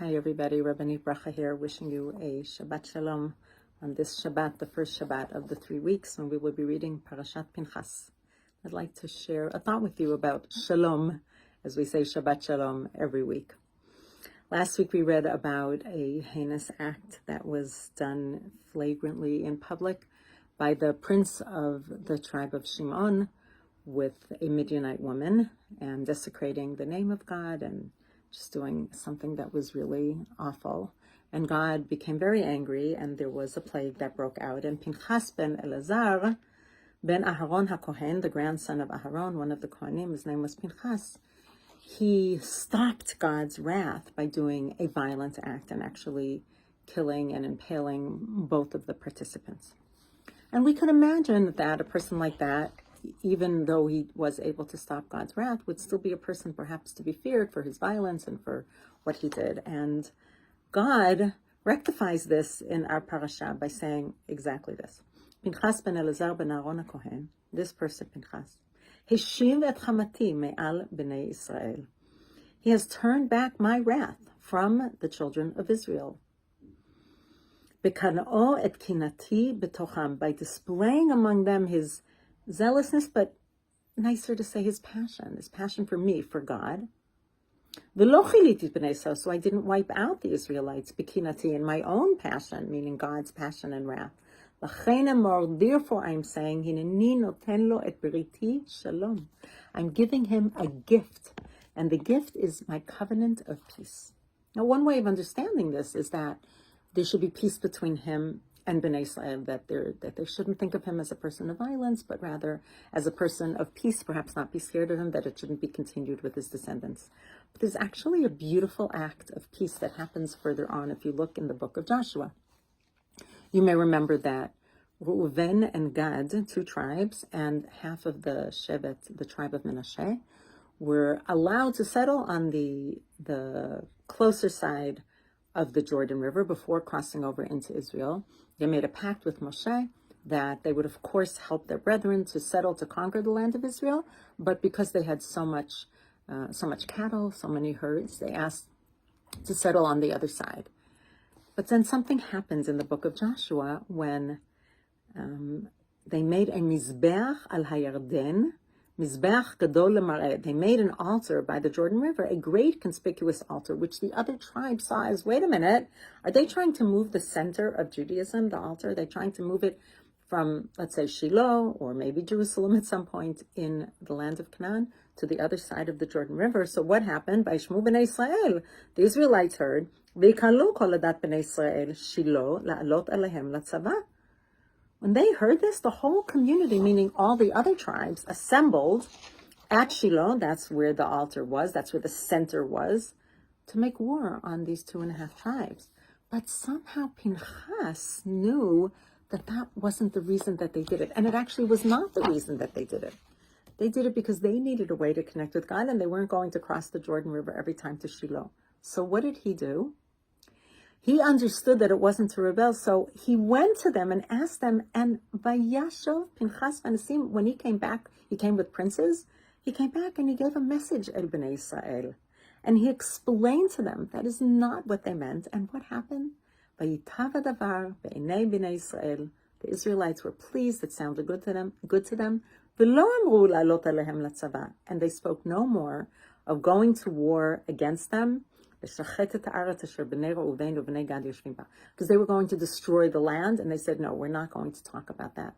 Hi everybody, Rabbanit Bracha here, wishing you a Shabbat Shalom on this Shabbat, the first Shabbat of the 3 weeks when we will be reading Parashat Pinchas. I'd like to share a thought with you about Shalom, as we say Shabbat Shalom every week. Last week we read about a heinous act that was done flagrantly in public by the prince of the tribe of Shimon with a Midianite woman and desecrating the name of God and just doing something that was really awful. And God became very angry, and there was a plague that broke out. And Pinchas ben Elazar, ben Aharon HaKohen, the grandson of Aharon, one of the Kohanim, his name was Pinchas, he stopped God's wrath by doing a violent act and actually killing and impaling both of the participants. And we could imagine that a person like that, even though he was able to stop God's wrath, would still be a person perhaps to be feared for his violence and for what he did. And God rectifies this in our parasha by saying exactly this. Pinchas ben Elazar ben Aharon HaKohen, this person Pinchas, Heshiv et chamati me'al b'nei Israel. He has turned back my wrath from the children of Israel. Bekana'o et kinati betocham, by displaying among them his zealousness, but nicer to say his passion for me, for God. V'lo chiliti b'nei Israel, so I didn't wipe out the Israelites, bekinati, in my own passion, meaning God's passion and wrath. L'chein amor, therefore I'm saying, hineni noten lo et briti shalom. I'm giving him a gift, and the gift is my covenant of peace. Now, one way of understanding this is that there should be peace between him and Bnei Israel, that they shouldn't think of him as a person of violence, but rather as a person of peace, perhaps not be scared of him, that it shouldn't be continued with his descendants. But there's actually a beautiful act of peace that happens further on if you look in the book of Joshua. You may remember that Reuven and Gad, 2 tribes, and half of the Shevet, the tribe of Menashe, were allowed to settle on the closer side of the Jordan River before crossing over into Israel. They made a pact with Moshe that they would, of course, help their brethren to settle, to conquer the land of Israel. But because they had so much cattle, so many herds, they asked to settle on the other side. But then something happens in the book of Joshua when they made a mizbeach al hayarden, mizbeach gadol lemareh. They made an altar by the Jordan River, a great conspicuous altar, which the other tribes saw as, wait a minute, are they trying to move the center of Judaism, the altar? Are they trying to move it from, let's say, Shiloh, or maybe Jerusalem at some point in the land of Canaan, to the other side of the Jordan River? So what happened? By Shmu b'nei Israel, the Israelites heard, v'ikalu kol adat b'nei Israel Shiloh la'alot alehem latzavah. When they heard this, the whole community, meaning all the other tribes, assembled at Shiloh, that's where the altar was, that's where the center was, to make war on these 2.5 tribes. But somehow Pinchas knew that that wasn't the reason that they did it. And it actually was not the reason that they did it. They did it because they needed a way to connect with God, and they weren't going to cross the Jordan River every time to Shiloh. So what did he do? He understood that it wasn't to rebel, so he went to them and asked them, and Vayashov Pinchas Vanasim, when he came back, he came with princes, he came back and he gave a message El Bnei Israel. And he explained to them that is not what they meant. And what happened? Vayitav hadavar be'enei Bnei Israel. The Israelites were pleased, it sounded good to them. V'lo amru la'alot alehem latzavah. And they spoke no more of going to war against them, because they were going to destroy the land, and they said, no, we're not going to talk about that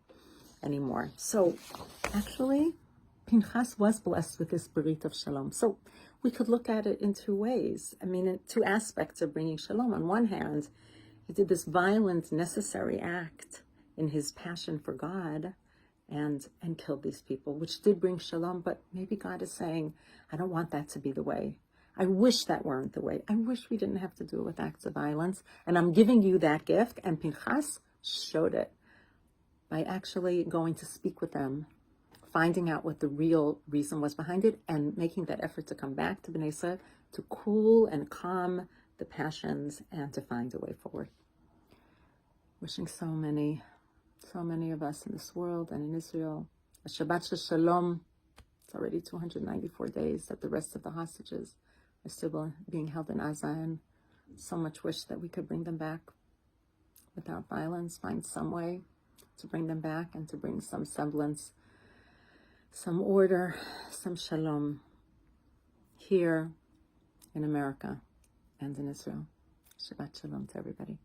anymore. So actually, Pinchas was blessed with this Brit of Shalom. So we could look at it in 2 ways. I mean, in 2 aspects of bringing Shalom. On one hand, he did this violent, necessary act in his passion for God and killed these people, which did bring Shalom, but maybe God is saying, I don't want that to be the way. I wish that weren't the way. I wish we didn't have to do it with acts of violence. And I'm giving you that gift. And Pinchas showed it by actually going to speak with them, finding out what the real reason was behind it, and making that effort to come back to Bnei Israel, to cool and calm the passions and to find a way forward. Wishing so many of us in this world and in Israel a Shabbat Shalom. It's already 294 days that the rest of the hostages are still being held in Gaza, and so much wish that we could bring them back without violence, find some way to bring them back and to bring some semblance, some order, some shalom here in America and in Israel. Shabbat shalom to everybody.